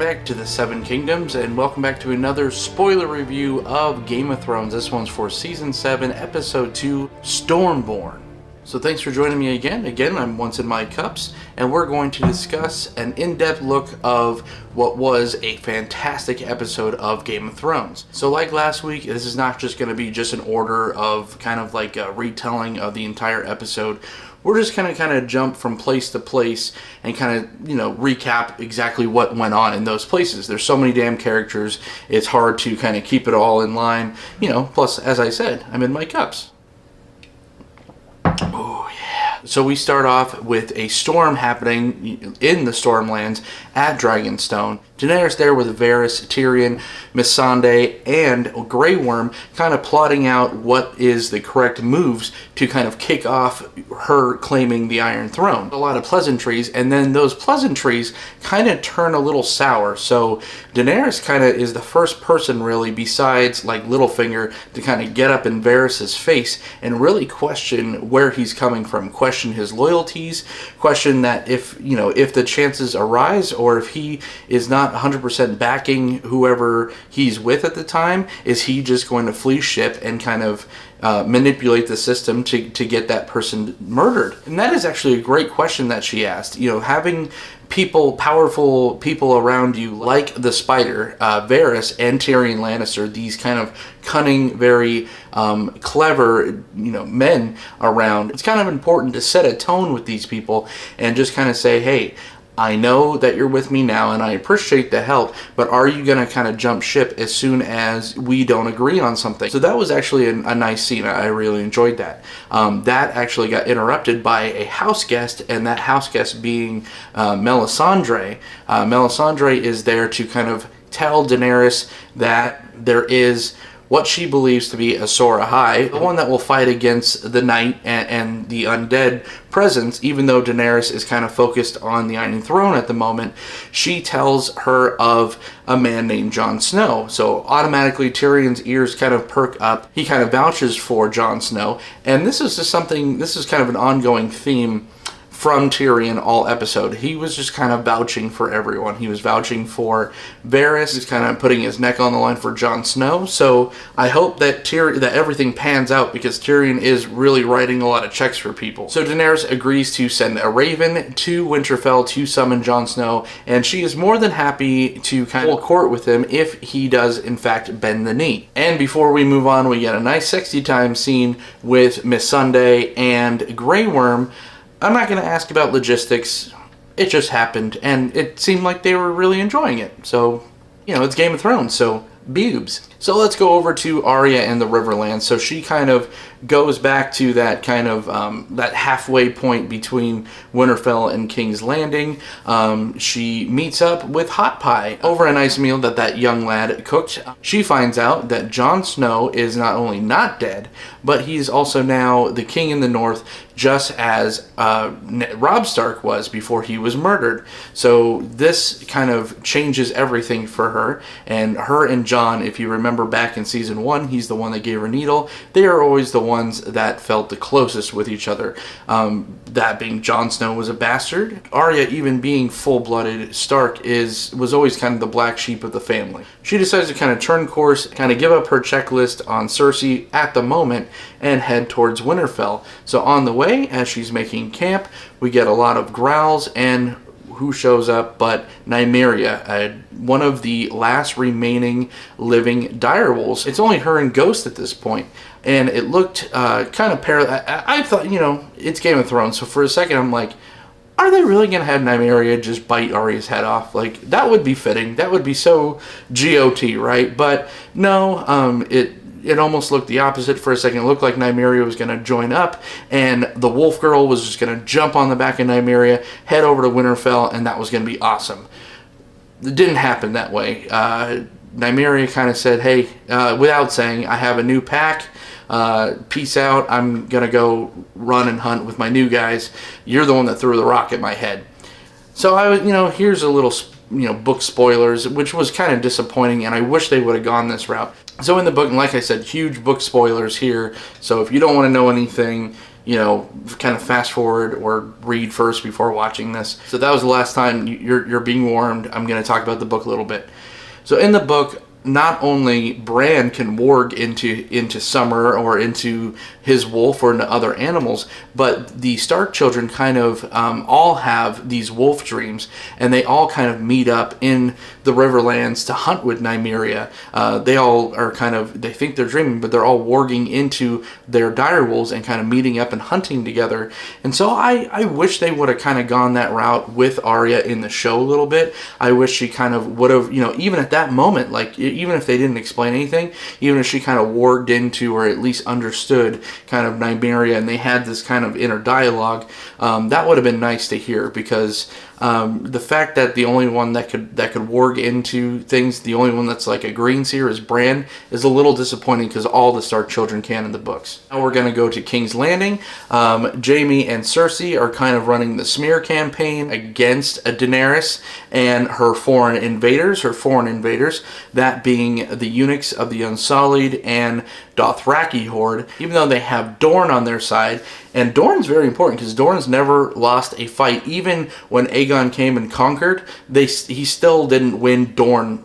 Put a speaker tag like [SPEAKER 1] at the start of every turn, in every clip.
[SPEAKER 1] back to the Seven Kingdoms, and welcome back to another spoiler review of Game of Thrones. This one's for Season 7, Episode 2, Stormborn. So thanks for joining me again. I'm Once in My Cups, and we're going to discuss an in-depth look of what was a fantastic episode of Game of Thrones. So like last week, this is not just going to be just an order of kind of like a retelling of the entire episode. We're just going to kind of jump from place to place and kind of, recap exactly what went on in those places. There's so many damn characters, it's hard to kind of keep it all in line. Plus, as I said, I'm in my cups. Oh, yeah. So we start off with a storm happening in the Stormlands at Dragonstone. Daenerys there with Varys, Tyrion, Missandei, and Grey Worm kind of plotting out what is the correct moves to kind of kick off her claiming the Iron Throne. A lot of pleasantries, and then those pleasantries kind of turn a little sour. So Daenerys kind of is the first person really besides like Littlefinger to kind of get up in Varys' face and really question where he's coming from, question his loyalties, question that if the chances arise or if he is not 100% backing whoever he's with at the time, is he just going to flee ship and kind of manipulate the system to get that person murdered? And that is actually a great question that she asked. Having powerful people around you like the Spider, Varys and Tyrion Lannister, these kind of cunning, very clever, men around. It's kind of important to set a tone with these people and just kind of say, hey, I know that you're with me now and I appreciate the help, but are you going to kind of jump ship as soon as we don't agree on something? So that was actually a nice scene. I really enjoyed that. That actually got interrupted by a house guest, and that house guest being Melisandre. Melisandre is there to kind of tell Daenerys that there is what she believes to be Azor Ahai, the one that will fight against the Night and the undead presence. Even though Daenerys is kind of focused on the Iron Throne at the moment, she tells her of a man named Jon Snow. So automatically Tyrion's ears kind of perk up. He kind of vouches for Jon Snow, and this is kind of an ongoing theme from Tyrion all episode. He was just kind of vouching for everyone. He was vouching for Varys. He's kind of putting his neck on the line for Jon Snow. So I hope that everything pans out, because Tyrion is really writing a lot of checks for people. So Daenerys agrees to send a raven to Winterfell to summon Jon Snow, and she is more than happy to kind of court with him if he does in fact bend the knee. And before we move on, we get a nice sexy time scene with Missandei and Grey Worm. I'm not going to ask about logistics. It just happened, and it seemed like they were really enjoying it. So, it's Game of Thrones, so boobs. So let's go over to Arya and the Riverlands. So she kind of goes back to that kind of that halfway point between Winterfell and King's Landing. She meets up with Hot Pie over a nice meal that young lad cooked. She finds out that Jon Snow is not only not dead, but he's also now the king in the north, just as Robb Stark was before he was murdered. So this kind of changes everything for her. And her and Jon, if you remember back in season 1, he's the one that gave her needle. They are always the ones that felt the closest with each other. That being Jon Snow was a bastard. Arya, even being full-blooded Stark, was always kind of the black sheep of the family. She decides to kind of turn course, kind of give up her checklist on Cersei at the moment, and head towards Winterfell. So on the way, as she's making camp, we get a lot of growls, and who shows up but Nymeria, one of the last remaining living direwolves. It's only her and Ghost at this point, and it looked kind of I thought, it's Game of Thrones, so for a second I'm like, are they really going to have Nymeria just bite Arya's head off? Like, that would be fitting. That would be so GOT, right? But no, it almost looked the opposite for a second. It looked like Nymeria was going to join up, and the Wolf Girl was just going to jump on the back of Nymeria, head over to Winterfell, and that was going to be awesome. It didn't happen that way. Nymeria kind of said, hey, without saying, I have a new pack. Peace out. I'm going to go run and hunt with my new guys. You're the one that threw the rock at my head. So I was, here's a little, book spoilers, which was kind of disappointing, and I wish they would have gone this route. So in the book, and like I said, huge book spoilers here. So if you don't want to know anything, kind of fast forward or read first before watching this. So that was the last time. You're being warned. I'm going to talk about the book a little bit. So in the book, not only Bran can warg into Summer or into his wolf or into other animals, but the Stark children kind of all have these wolf dreams, and they all kind of meet up in the Riverlands to hunt with Nymeria. They all are they think they're dreaming, but they're all warging into their direwolves and kind of meeting up and hunting together. And so I wish they would have kind of gone that route with Arya in the show a little bit. I wish she kind of would have, even at that moment, like even if they didn't explain anything, even if she kind of warged into or at least understood kind of Nymeria and they had this kind of inner dialogue, that would have been nice to hear, because the fact that the only one that could warg into things, the only one that's like a green seer is Bran, is a little disappointing, because all the Stark children can in the books. Now we're going to go to King's Landing. Jaime and Cersei are kind of running the smear campaign against Daenerys and her foreign invaders, that being the eunuchs of the Unsullied and Dothraki horde, even though they have Dorne on their side. And Dorne's very important, because Dorne's never lost a fight. Even when Aegon came and conquered, he still didn't win Dorne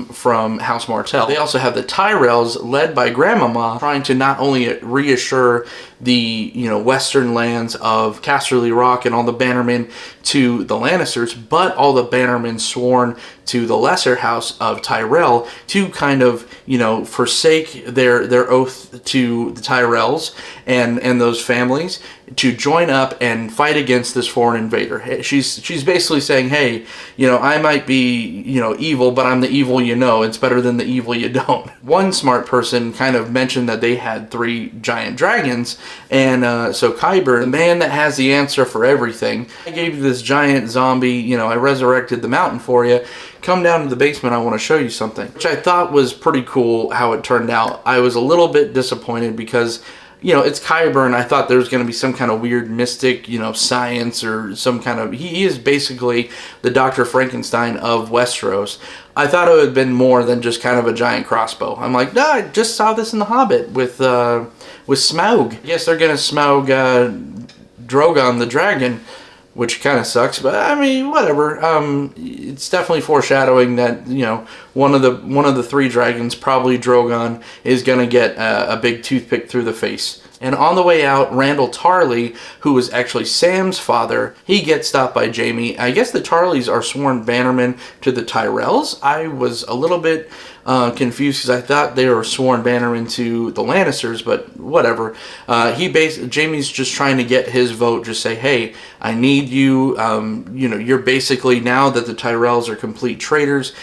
[SPEAKER 1] from House Martell. They also have the Tyrells, led by Grandmama, trying to not only reassure the western lands of Casterly Rock and all the bannermen to the Lannisters, but all the bannermen sworn to the lesser house of Tyrell to kind of forsake their oath to the Tyrells and those families, to join up and fight against this foreign invader. She's basically saying, hey, I might be evil, but I'm the evil it's better than the evil you don't. One smart person kind of mentioned that they had 3 giant dragons, and so Qyburn, the man that has the answer for everything, I gave you this giant zombie, I resurrected the mountain for you. Come down to the basement, I want to show you something. Which I thought was pretty cool how it turned out. I was a little bit disappointed because it's Qyburn. I thought there was going to be some kind of weird mystic, science or some kind of... He is basically the Dr. Frankenstein of Westeros. I thought it would have been more than just kind of a giant crossbow. I'm like, no, I just saw this in The Hobbit with Smaug. Yes, they're going to Smaug Drogon the dragon, which kind of sucks, but I mean, whatever. It's definitely foreshadowing that one of the 3 dragons, probably Drogon, is gonna get a big toothpick through the face. And on the way out, Randall Tarly, who was actually Sam's father, he gets stopped by Jaime. I guess the Tarleys are sworn bannermen to the Tyrells. I was a little bit confused, because I thought they were sworn bannermen to the Lannisters, but whatever. Jaime's just trying to get his vote, just say, hey, I need you, you're basically, now that the Tyrells are complete traitors,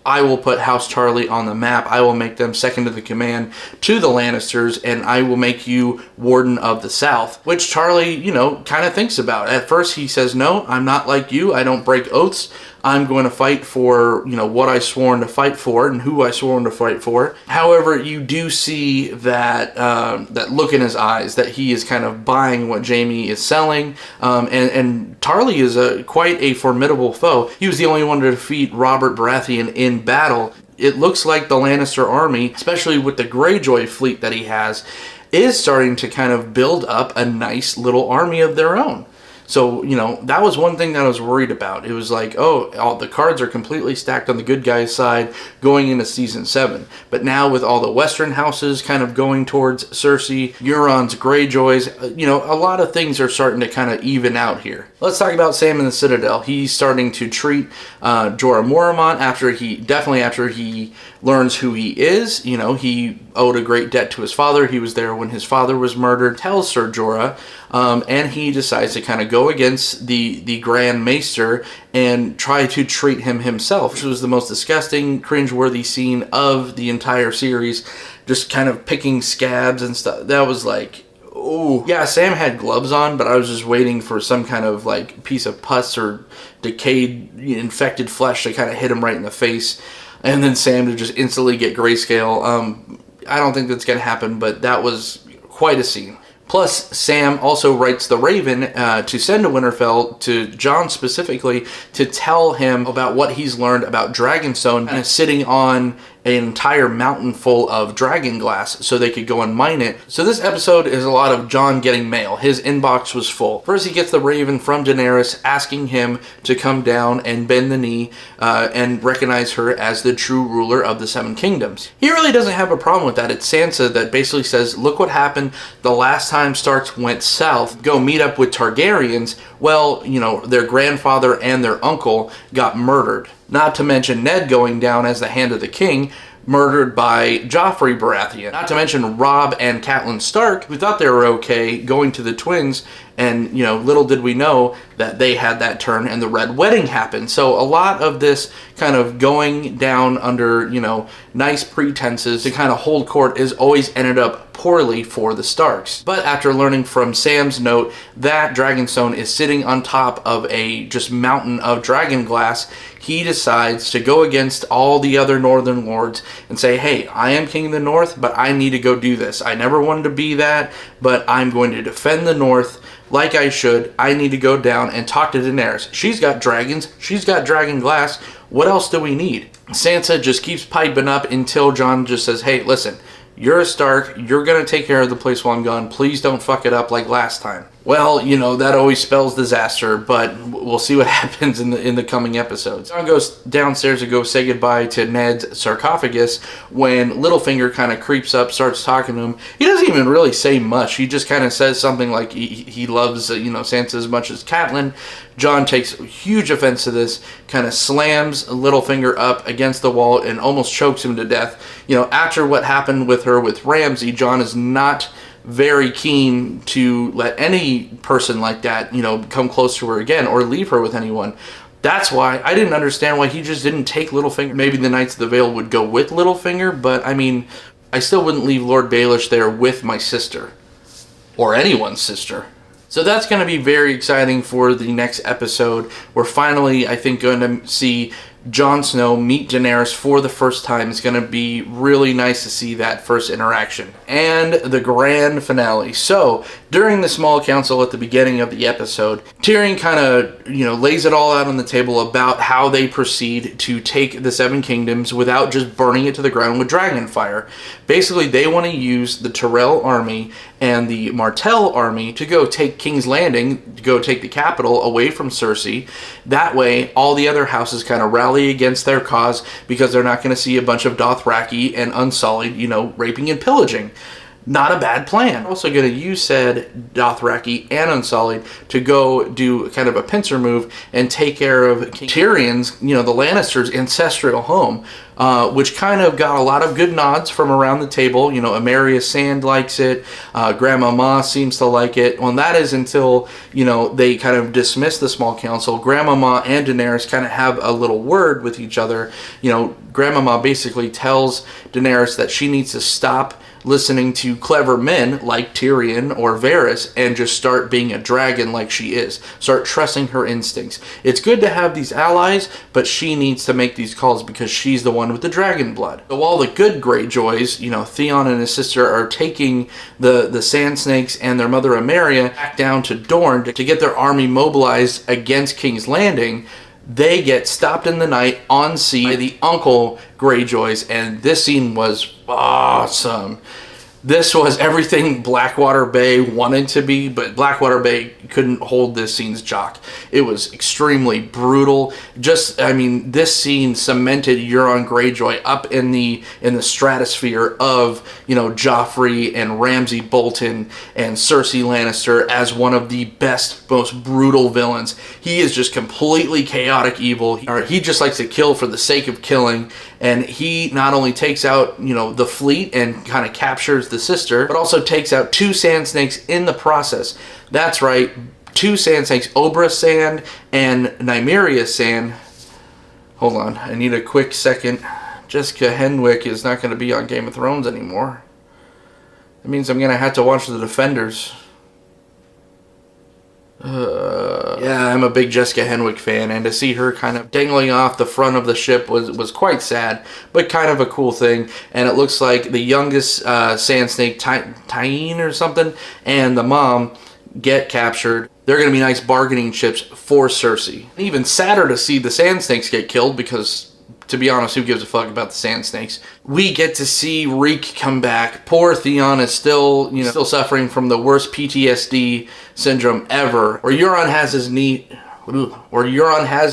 [SPEAKER 1] I will put House Tarly on the map. I will make them second to the command to the Lannisters, and I will make you Warden of the South, which Tarly, kind of thinks about. At first he says, no, I'm not like you. I don't break oaths. I'm going to fight for, what I sworn to fight for and who I sworn to fight for. However, you do see that that look in his eyes, that he is kind of buying what Jaime is selling. And Tarly is quite a formidable foe. He was the only one to defeat Robert Baratheon in battle. It looks like the Lannister army, especially with the Greyjoy fleet that he has, is starting to kind of build up a nice little army of their own. So, that was one thing that I was worried about. It was like, all the cards are completely stacked on the good guys' side going into Season 7. But now with all the Western houses kind of going towards Cersei, Euron's, Greyjoys, a lot of things are starting to kind of even out here. Let's talk about Sam in the Citadel. He's starting to treat Jorah Mormont after he learns who he is. He owed a great debt to his father. He was there when his father was murdered. Tells Ser Jorah, and he decides to kind of go against the Grand Maester and try to treat him himself, which was the most disgusting, cringeworthy scene of the entire series. Just kind of picking scabs and stuff. That was like, oh. Yeah, Sam had gloves on, but I was just waiting for some kind of like piece of pus or decayed, infected flesh to kind of hit him right in the face. And then Sam to just instantly get grayscale. I don't think that's going to happen, but that was quite a scene. Plus, Sam also writes the Raven to send to Winterfell, to Jon specifically, to tell him about what he's learned about Dragonstone, and sitting on an entire mountain full of dragon glass so they could go and mine it. So this episode is a lot of Jon getting mail. His inbox was full. First he gets the raven from Daenerys asking him to come down and bend the knee and recognize her as the true ruler of the Seven Kingdoms. He really doesn't have a problem with that. It's Sansa that basically says, look what happened the last time Starks went south, go meet up with Targaryens. Well, you know, their grandfather and their uncle got murdered. Not to mention Ned going down as the Hand of the King, murdered by Joffrey Baratheon. Not to mention Robb and Catelyn Stark, who thought they were okay going to the twins, and, you know, little did we know that they had that turn and the Red Wedding happened. So a lot of this kind of going down under, you know, nice pretenses to kind of hold court is always ended up poorly for the Starks. But after learning from Sam's note that Dragonstone is sitting on top of a just mountain of dragon glass, he decides to go against all the other Northern Lords and say, hey, I am King of the North, but I need to go do this. I never wanted to be that, but I'm going to defend the North like I should. I need to go down and talk to Daenerys. She's got dragons. She's got dragon glass. What else do we need? Sansa just keeps piping up until Jon just says, hey, listen, you're a Stark. You're going to take care of the place while I'm gone. Please don't fuck it up like last time. Well, you know, that always spells disaster, but we'll see what happens in the coming episodes. Jon goes downstairs to go say goodbye to Ned's sarcophagus when Littlefinger kind of creeps up, starts talking to him. He doesn't even really say much. He just kind of says something like he loves, you know, Sansa as much as Catelyn. Jon takes huge offense to this, kind of slams Littlefinger up against the wall and almost chokes him to death. You know, after what happened with her with Ramsay, Jon is not very keen to let any person like that, you know, come close to her again or leave her with anyone. That's why I didn't understand why he just didn't take Littlefinger. Maybe the Knights of the Vale would go with Littlefinger, but I mean, I still wouldn't leave Lord Baelish there with my sister. Or anyone's sister. So that's going to be very exciting for the next episode. We're finally, I think, going to see Jon Snow meet Daenerys for the first time. It's going to be really nice to see that first interaction. And the grand finale. So, during the small council at the beginning of the episode, Tyrion kind of, you know, lays it all out on the table about how they proceed to take the Seven Kingdoms without just burning it to the ground with dragon fire. Basically, they want to use the Tyrell army and the Martell army to go take King's Landing, to go take the capital away from Cersei. That way, all the other houses kind of rally against their cause because they're not going to see a bunch of Dothraki and Unsullied, you know, raping and pillaging. Not a bad plan. Also going to use said Dothraki and Unsullied to go do kind of a pincer move and take care of King Tyrion's, you know, the Lannisters' ancestral home, which kind of got a lot of good nods from around the table. You know, Emeria Sand likes it. Grandma Ma seems to like it. Well, that is until, you know, they kind of dismiss the small council. Grandma Ma and Daenerys kind of have a little word with each other. You know, Grandma Ma basically tells Daenerys that she needs to stop listening to clever men like Tyrion or Varys and just start being a dragon like she is. Start trusting her instincts. It's good to have these allies, but she needs to make these calls because she's the one with the dragon blood. So while the good Greyjoys, you know, Theon and his sister are taking the Sand Snakes and their mother Emeria back down to Dorne to get their army mobilized against King's Landing, they get stopped in the night on sea by the Uncle Greyjoys, and this scene was awesome. This was everything Blackwater Bay wanted to be, but Blackwater Bay couldn't hold this scene's jock. It was extremely brutal. Just, I mean, this scene cemented Euron Greyjoy up in the stratosphere of, you know, Joffrey and Ramsay Bolton and Cersei Lannister as one of the best, most brutal villains. He is just completely chaotic evil. He just likes to kill for the sake of killing, and he not only takes out, you know, the fleet and kind of captures the sister, but also takes out 2 Sand Snakes in the process. That's right, 2 Sand Snakes, Oberyn Sand and Nymeria Sand. Hold on, I need a quick second. Jessica Henwick is not going to be on Game of Thrones anymore. That means I'm going to have to watch The Defenders. Yeah, I'm a big Jessica Henwick fan, and to see her kind of dangling off the front of the ship was quite sad, but kind of a cool thing. And it looks like the youngest Sand Snake, Tyene or something, and the mom get captured. They're going to be nice bargaining chips for Cersei. Even sadder to see the Sand Snakes get killed because to be honest, who gives a fuck about the Sand Snakes? We get to see Reek come back. Poor Theon is still, still suffering from the worst PTSD syndrome ever. Or Euron has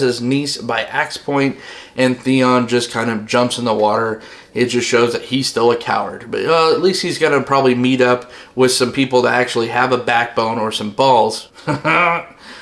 [SPEAKER 1] his niece by axe point, and Theon just kind of jumps in the water. It just shows that he's still a coward. But at least he's going to probably meet up with some people that actually have a backbone or some balls.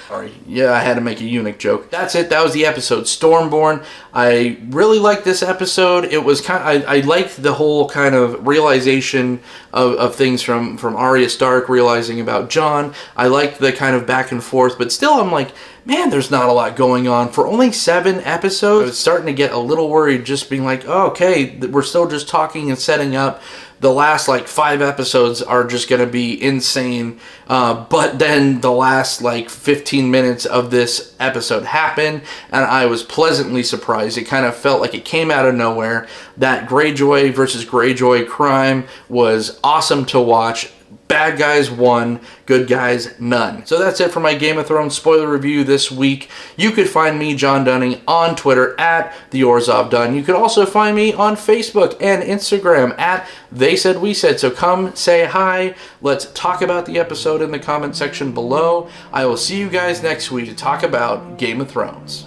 [SPEAKER 1] Sorry. Yeah, I had to make a eunuch joke. That's it. That was the episode Stormborn. I really liked this episode. It was I liked the whole kind of realization of things from Arya Stark realizing about Jon. I liked the kind of back and forth, but still I'm like, man, there's not a lot going on. For only 7 episodes, I was starting to get a little worried, just being like, oh, okay, we're still just talking and setting up. The last 5 episodes are just going to be insane. But then the last 15 minutes of this episode happened, and I was pleasantly surprised. It kind of felt like it came out of nowhere. That Greyjoy versus Greyjoy crime was awesome to watch. Bad guys won, good guys none. So that's it for my Game of Thrones spoiler review this week. You could find me, John Dunning, on Twitter at TheOrzovDunn. You could also find me on Facebook and Instagram at They Said We Said. So come say hi. Let's talk about the episode in the comment section below. I will see you guys next week to talk about Game of Thrones.